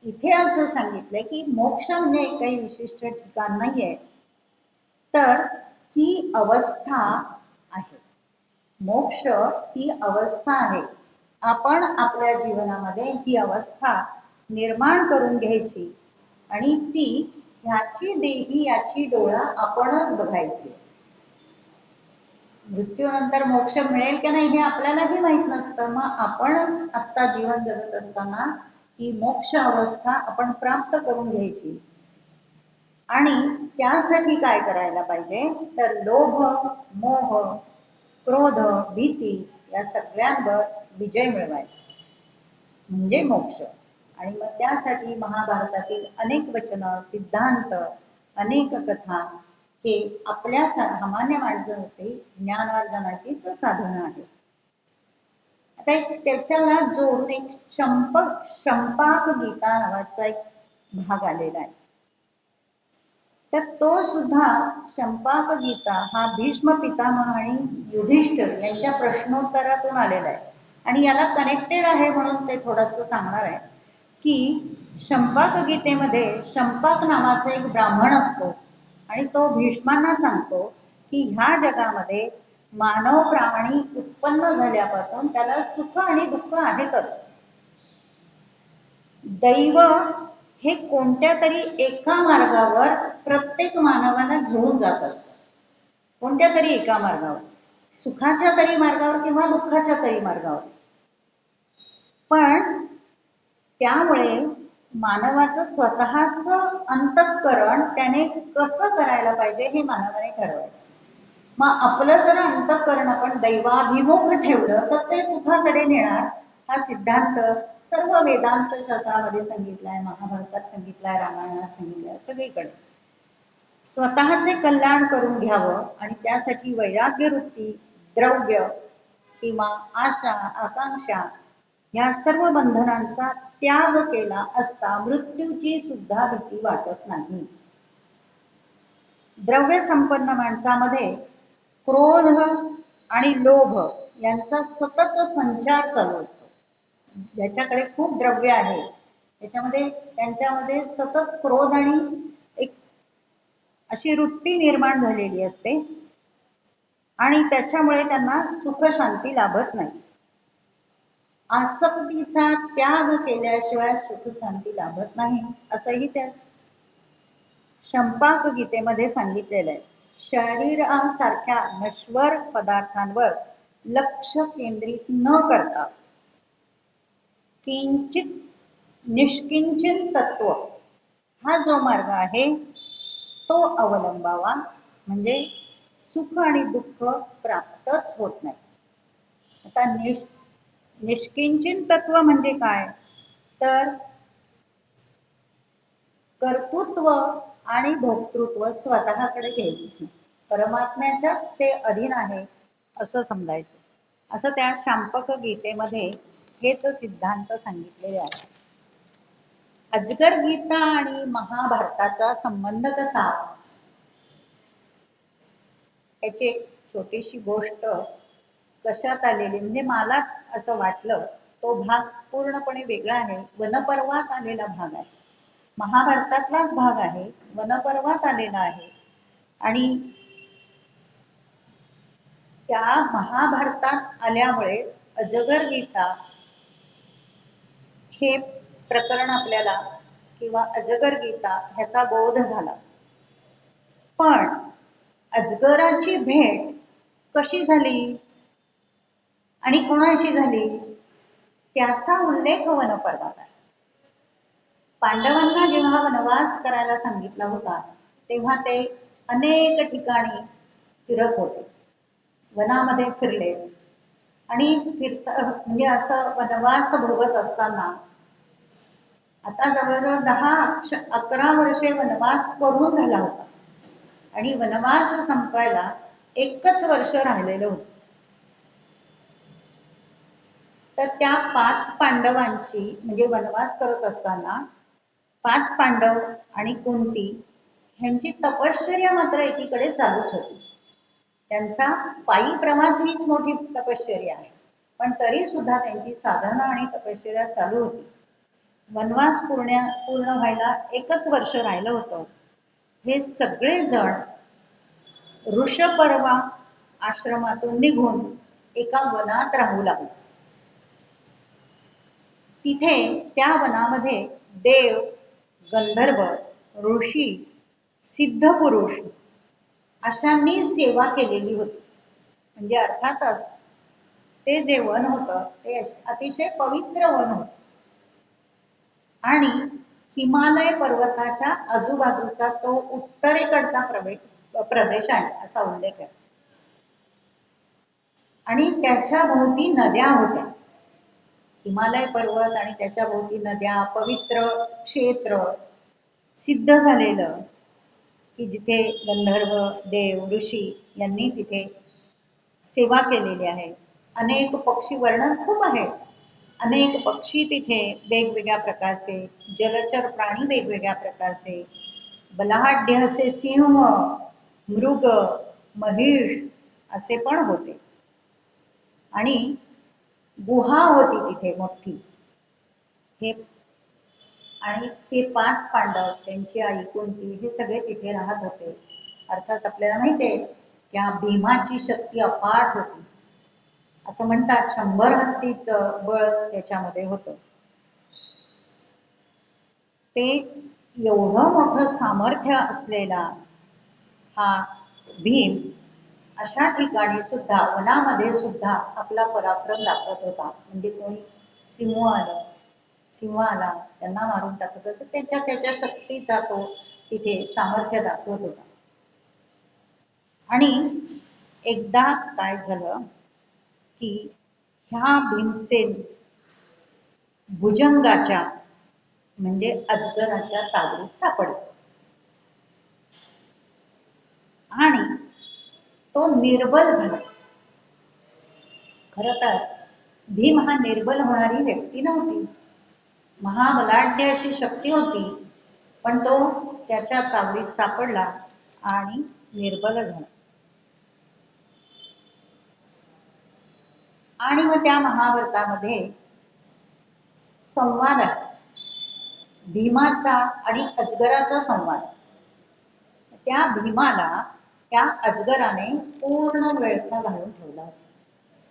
इथे असं सांगितलंय की मोक्ष म्हणजे काही विशिष्ट ठिकाण नाहीये, तर ही अवस्था आहे. मोक्ष ही अवस्था आहे. आपण आपल्या जीवनामध्ये ही अवस्था निर्माण करून घ्यायची आणि ती ह्याची देही याची डोळा आपणच बघायची. मृत्यूनंतर मोक्ष मिळेल की नाही हे आपल्यालाही माहित नसतं. मग आपणच आत्ता जीवन जगत असताना ही मोक्ष अवस्था आपण प्राप्त करून घ्यायची. आणि त्यासाठी काय करायला पाहिजे, तर लोभ, मोह, क्रोध, भीती या सगळ्यांवर विजय मिळवायचा म्हणजे मोक्ष. आणि मग त्यासाठी महाभारतातील अनेक वचन, सिद्धांत, अनेक कथा हे आपल्या सामान्य माणसासाठी ज्ञानार्जनाचीच साधन आहे. आता त्याच्याला जोडून एक शंपाक गीता नावाचा एक भाग आलेला आहे. तर तो सुद्धा शंपाक गीता हा भीष्म पितामह आणि युधिष्ठिर यांच्या प्रश्नोत्तरातून आलेला आहे आणि याला कनेक्टेड आहे म्हणून ते थोडंसं सांगणार आहे की शंपाक गीतेमध्ये शंपाक नावाचा एक ब्राह्मण असतो आणि तो भीष्मांना सांगतो की ह्या जगामध्ये मानव प्राणी उत्पन्न झाल्यापासून त्याला सुख आणि दुःख आहेतच. दैव हे कोणत्या तरी एका मार्गावर प्रत्येक मानवाला घेऊन जात असतं, कोणत्या तरी एका मार्गावर. सुखाच्या तरी मार्गावर किंवा दुःखाच्या तरी मार्गावर. पण त्यामुळे मानवाचं स्वतःच अंतःकरण त्याने कसं करायला पाहिजे हे मानवाने ठरवायचं. मग आपलं जर अंतःकरण आपण दैवाभिमुख ठेवलं तर ते सुखाकडे नेणार. हा सिद्धांत सर्व वेदांत शास्त्रामध्ये सांगितलाय, महाभारतात सांगितलाय, रामायणात सांगितलाय, सगळीकडे. स्वतःचे कल्याण करून घ्यावं आणि त्यासाठी वैराग्य वृत्ती, द्रव्य किंवा आशा, आकांक्षा या सर्व बंधनांचा त्याग केला असता मृत्यूची सुद्धा भीती वाटत नाही. द्रव्य संपन्न माणसामध्ये क्रोध आणि लोभ यांचा सतत संचार चालू असतो. ज्याच्याकडे खूप द्रव्य आहे त्याच्यामध्ये त्यांच्यामध्ये सतत क्रोध आणि एक अशी वृत्ती निर्माण झालेली असते आणि त्याच्यामुळे त्यांना सुख शांती लाभत नाही. आसक्तीचा त्याग केल्याशिवाय सुख शांती लाभत नाही असंही त्या शंपाक गीतेमध्ये सांगितलेलं आहे. शरीरासारख्या नश्वर पदार्थांवर लक्ष केंद्रित न करता किंचित निष्किंचन तत्व हा जो मार्ग आहे तो अवलंबावा, म्हणजे सुख आणि दुःख प्राप्तच होत नाही. आता निष्किंचन तत्व म्हणजे काय, तर कर्तृत्व आणि भोक्तृत्व स्वतःकडे घ्यायचंच नाही, परमात्म्याच्याच ते अधीन आहे असं समजायचं. असं त्या शांपक गीतेमध्ये हेच सिद्धांत सांगितलेले आहे. अजगर गीता आणि महाभारताचा संबंध कसा, याची एक छोटीशी गोष्ट कशात आलेली, म्हणजे मला असं वाटलं तो भाग पूर्णपणे वेगळा आहे. वनपर्वात आलेला भाग आहे, महाभारतातलाच भाग आहे, वनपर्वात आलेला आहे. आणि त्या महाभारतात आल्यामुळे अजगर गीता हे प्रकरण आपल्याला किंवा अजगर गीता ह्याचा बोध झाला. पण अजगराची भेट कशी झाली आणि कोणाशी झाली त्याचा उल्लेख वनपर्वात आहे. पांडवांना जेव्हा वनवास करायला सांगितला होता तेव्हा ते अनेक ठिकाणी फिरत होते, वनामध्ये फिरले आणि म्हणजे असं वनवास भोगत असताना आता जवळजवळ 10-11 वर्षे वनवास करून झाला होता आणि वनवास संपायला एकच वर्ष राहिलेलं होतं. तर त्या 5 पांडवांची म्हणजे वनवास करत असताना 5 पांडव आणि कुंती ह्यांची तपश्चर्या मात्र एकीकडे चालूच होती. त्यांचा पायी प्रवास हीच मोठी तपश्चर्या आहे, पण तरी सुद्धा त्यांची साधना आणि तपश्चर्या चालू होती. वनवास पूर्ण व्हायला एकच वर्ष राहिलं होतं. हे सगळे जण ऋषपर्वा आश्रमातून निघून एका वनात राहू लागले. तिथे त्या वनामध्ये देव, गंधर्व, ऋषी, सिद्ध पुरुष अशांनी सेवा केलेली होती. म्हणजे अर्थातच ते जे वन होतं ते अतिशय पवित्र वन होतं आणि हिमालय पर्वताच्या आजूबाजूचा तो उत्तरेकडचा प्रदेश आहे असा उल्लेख आहे. आणि त्याच्या भोवती नद्या होत्या. हिमालय पर्वत आणि त्याच्या भोवती नद्या, पवित्र क्षेत्र सिद्ध झालेलं की जिथे गंधर्व, देव, ऋषी यांनी तिथे सेवा केलेली आहे. अनेक पक्षी, वर्णन खूप आहे, अनेक पक्षी तिथे वेगवेगळ्या प्रकारचे, जलचर प्राणी वेगवेगळ्या प्रकारचे, बलाढ्य असे सिंह, मृग, महिष असे पण होते. आणि गुहा होती तिथे मोठी. हे आणि हे 5 पांडव, त्यांची आई कुंती हे सगळे तिथे राहत होते. अर्थात आपल्याला माहिती आहे त्या भीमाची शक्ती अफाट होती. असं म्हणतात 100 हत्तीचं बळ त्याच्यामध्ये होतं. ते एवढं मोठं सामर्थ्य असलेला हा भीम अशा ठिकाणी सुद्धा, वनामध्ये सुद्धा आपला पराक्रम दाखवत होता. म्हणजे कोणी सिंह आला त्यांना मारून टाकत असं त्याच्या शक्तीचा तो तिथे सामर्थ्य दाखवत होता. आणि एकदा काय झालं की ह्या भीमसेन भुजंगाच्या म्हणजे अजगराच्या तावडीत सापडला आणि तो निर्बल झाला. खर तर भीम हा निर्बल होणारी व्यक्ती नव्हती, महाबलाढ्य अशी शक्ती होती, पण तो त्याच्या तावडीत सापडला आणि निर्बल झाला. आणि मग त्या महाभारतामध्ये संवाद आहे, भीमाचा आणि अजगराचा संवाद. त्या भीमाला त्या अजगराने पूर्ण वेळखा घालून ठेवला होता.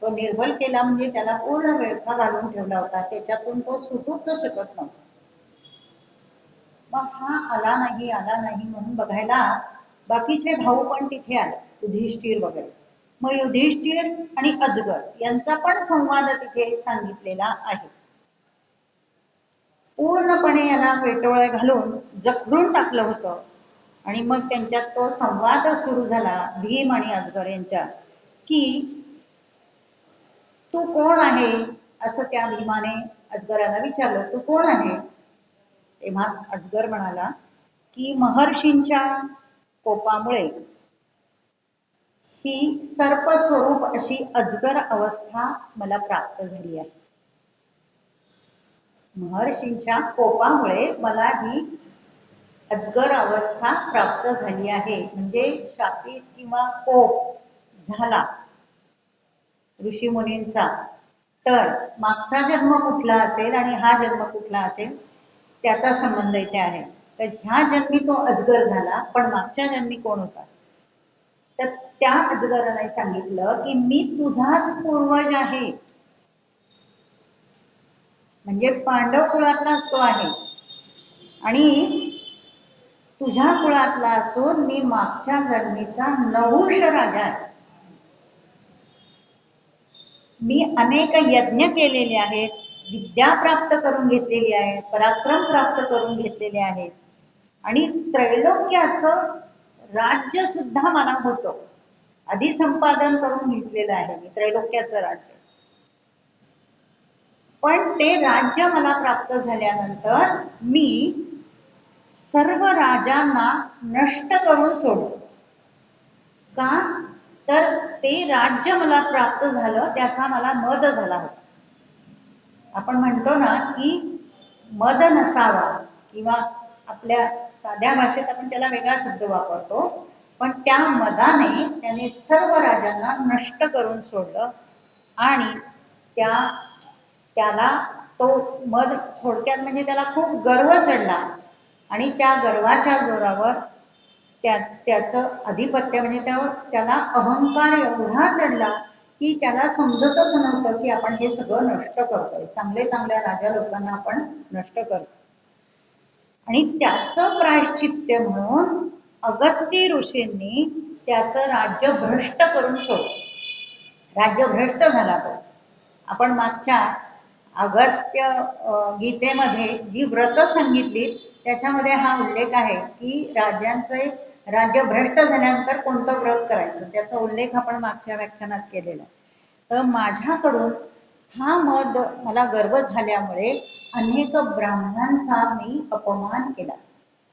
तो निर्बल केला म्हणजे त्याला पूर्ण वेळखा घालून ठेवला होता, त्याच्यातून तो सुटूच शकत नव्हता. मग हा आला नाही म्हणून बघायला बाकीचे भाऊ पण तिथे आले, युधिष्ठिर वगैरे. मग युधिष्ठिर आणि अजगर यांचा पण संवाद तिथे सांगितलेला आहे. पूर्णपणे याला वेटोळे घालून जखडून टाकलं होतं. आणि मग त्यांच्यात तो संवाद सुरू झाला भीम आणि अजगर यांच्यात, की तू कोण आहे असं त्या भीमाने अजगराला विचारलं. तू कोण आहे? तेव्हा अजगर म्हणाला की महर्षींच्या कोपामुळे ही सर्प स्वरूप अशी अजगर अवस्था मला प्राप्त झाली आहे. महर्षींच्या कोपामुळे मला ही अजगर अवस्था प्राप्त झाली आहे. म्हणजे शापित किंवा कोप झाला ऋषी मुनींचा, तर मागचा जन्म कुठला असेल आणि हा जन्म कुठला असेल त्याचा संबंध इथे आहे. तर ह्या जन्मी तो अजगर झाला, पण मागच्या जन्मी कोण होता? तर त्या अजगराने सांगितलं की मी तुझाच पूर्वज आहे. म्हणजे पांडव कुळातलाच तो आहे आणि तुझ्या कुळातला असून मी मागच्या जन्मीचा नहुष राजा आहे. मी अनेक यज्ञ केलेले आहेत, विद्या प्राप्त करून घेतलेली आहे, पराक्रम प्राप्त करून घेतलेले आहेत आणि त्रैलोक्याचं राज्य सुद्धा मला होतं. आधी संपादन करून घेतलेलं आहे मी त्रैलोक्याचं राज्य. पण ते राज्य मला प्राप्त झाल्यानंतर मी सर्व राजांना नष्ट करून सोडलं. का? तर ते राज्य मला प्राप्त झालं त्याचा मला मद झाला होता. आपण म्हणतो ना की मद नसावा, किंवा आपल्या साध्या भाषेत आपण त्याला वेगळा शब्द वापरतो, पण त्या मदाने त्याने सर्व राजांना नष्ट करून सोडलं आणि त्याला तो मद थोडक्यात म्हणजे त्याला खूप गर्व चढला आणि त्या गर्वाच्या जोरावर त्याचं आधिपत्य म्हणजे त्याला अहंकार एवढा चढला की त्याला समजतच नव्हतं की आपण हे सगळं नष्ट करतोय, चांगल्या राजा लोकांना आपण नष्ट करतो. आणि त्याचं प्रायश्चित्य म्हणून अगस्ती ऋषींनी त्याचं राज्य भ्रष्ट करून सोडलं. राज्य भ्रष्ट झाला तो. आपण मागच्या अगस्त्य गीतेमध्ये जी व्रत सांगितली त्याच्यामध्ये हा उल्लेख आहे की राजांचे राज्य भ्रष्ट झाल्यानंतर कोणतं व्रत करायचं, त्याचा उल्लेख आपण मागच्या व्याख्यानात केलेला. तर माझ्याकडून हा मद मला गर्व झाल्यामुळे अनेक ब्राह्मणांचा मी अपमान केला.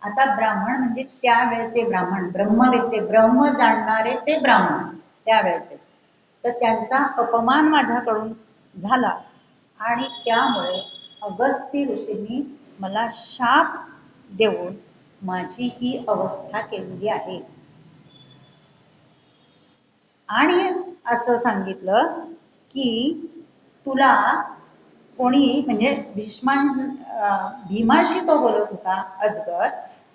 आता ब्राह्मण म्हणजे त्यावेळेचे ब्राह्मण, ब्रह्मवेत्ते, ब्रह्म जाणणारे ते ब्राह्मण त्यावेळेचे. तर त्यांचा अपमान माझ्याकडून झाला आणि त्यामुळे अगस्ती ऋषींनी मला शाप देऊन माझी ही अवस्था केलेली आहे. आणि असं सांगितलं की तुला कोणी म्हणजे भीमाशी तो बोलत होता अजगर,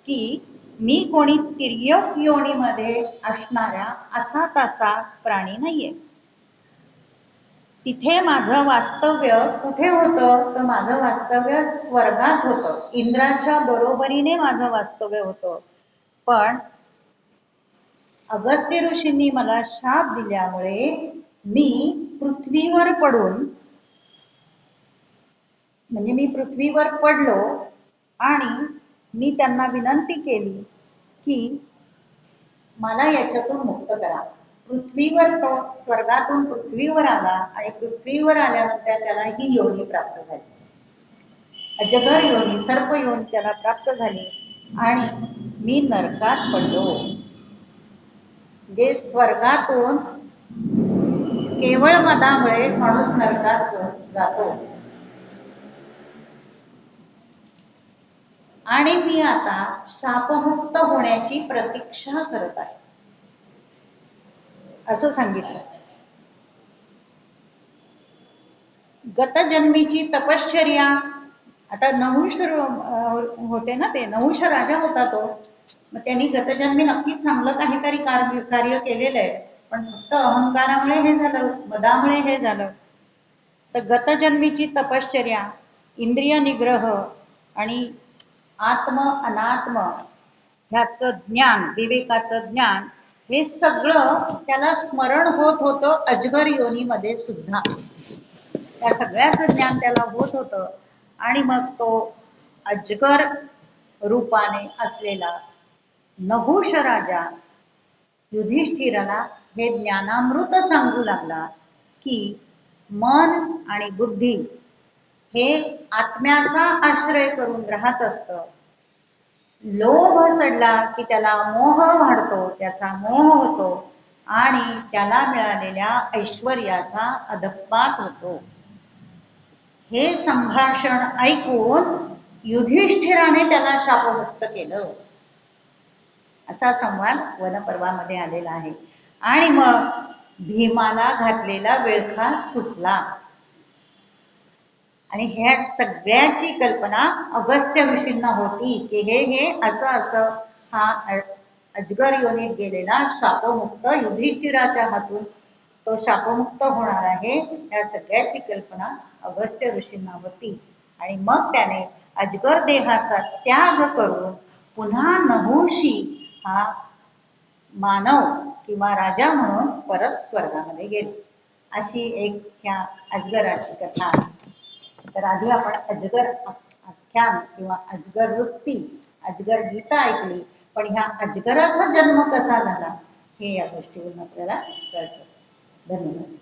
की मी कोणी तिर्यक योनीमध्ये असणाऱ्या असा तसा प्राणी नाहीये. तिथे माझं वास्तव्य कुठे होतं? तर माझं वास्तव्य स्वर्गात होतं, इंद्राच्या बरोबरीने माझं वास्तव्य होतं. पण अगस्त्य ऋषींनी मला शाप दिल्यामुळे मी पृथ्वीवर पडून, म्हणजे मी पृथ्वीवर पडलो आणि मी त्यांना विनंती केली की मला याच्यातून मुक्त करा. पृथ्वीवर तो स्वर्गातून पृथ्वीवर आला आणि पृथ्वीवर आल्यानंतर त्याला ही योनी प्राप्त झाली, अजगर योनी, सर्प योनी त्याला प्राप्त झाली आणि मी नरकात पडलो. जे स्वर्गातून केवळ मदामुळे माणूस नरकात जातो आणि मी आता शापमुक्त होण्याची प्रतीक्षा करत आहे असं सांगितलं. गतजन्मीची तपश्चर्या, आता नहुष होते ना, ते नहुष राजा होता तो, मग त्यांनी गतजन्मी नक्कीच चांगलं काहीतरी कार्य केलेलं आहे, पण फक्त अहंकारामुळे हे झालं, मदामुळे हे झालं. तर गतजन्मीची तपश्चर्या, इंद्रिय निग्रह आणि आत्म अनात्म ह्याचं ज्ञान, विवेकाचं ज्ञान, हे सगळं त्याला स्मरण होत होतं अजगर योनीमध्ये सुद्धा. त्या सगळ्याचं ज्ञान त्याला होत होतं आणि मग तो अजगर रूपाने असलेला नहुष राजा युधिष्ठिराला हे ज्ञानामृत सांगू लागला की मन आणि बुद्धी हे आत्म्याचा आश्रय करून राहत असतं. लोभ सडला की त्याला मोह वाढतो, त्याचा मोह होतो आणि त्याला मिळालेल्या ऐश्वर्याचा अधःपात होतो. हे संभाषण ऐकून युधिष्ठिराने त्याला शापमुक्त केलं. असा संवाद वनपर्वामध्ये आलेला आहे. आणि मग भीमाला घातलेला विळखा सुटला आणि ह्या सगळ्याची कल्पना अगस्त्य ऋषींना होती की हे असं असं हा अजगर योनीत गेलेला शापमुक्त युधिष्ठिराच्या हातून तो शापमुक्त होणार आहे. या सगळ्याची कल्पना अगस्त्य ऋषींना होती आणि मग त्याने अजगर देहाचा त्याग करून पुन्हा नहुषी हा मानव किंवा राजा म्हणून परत स्वर्गामध्ये गेले. अशी एक ह्या अजगराची कथा आहे. तर आधी आपण अजगर आख्यान किंवा अजगर वृत्ती, अजगर गीता ऐकली, पण ह्या अजगराचा जन्म कसा झाला हे या गोष्टीवरून आपल्याला कळतं. धन्यवाद.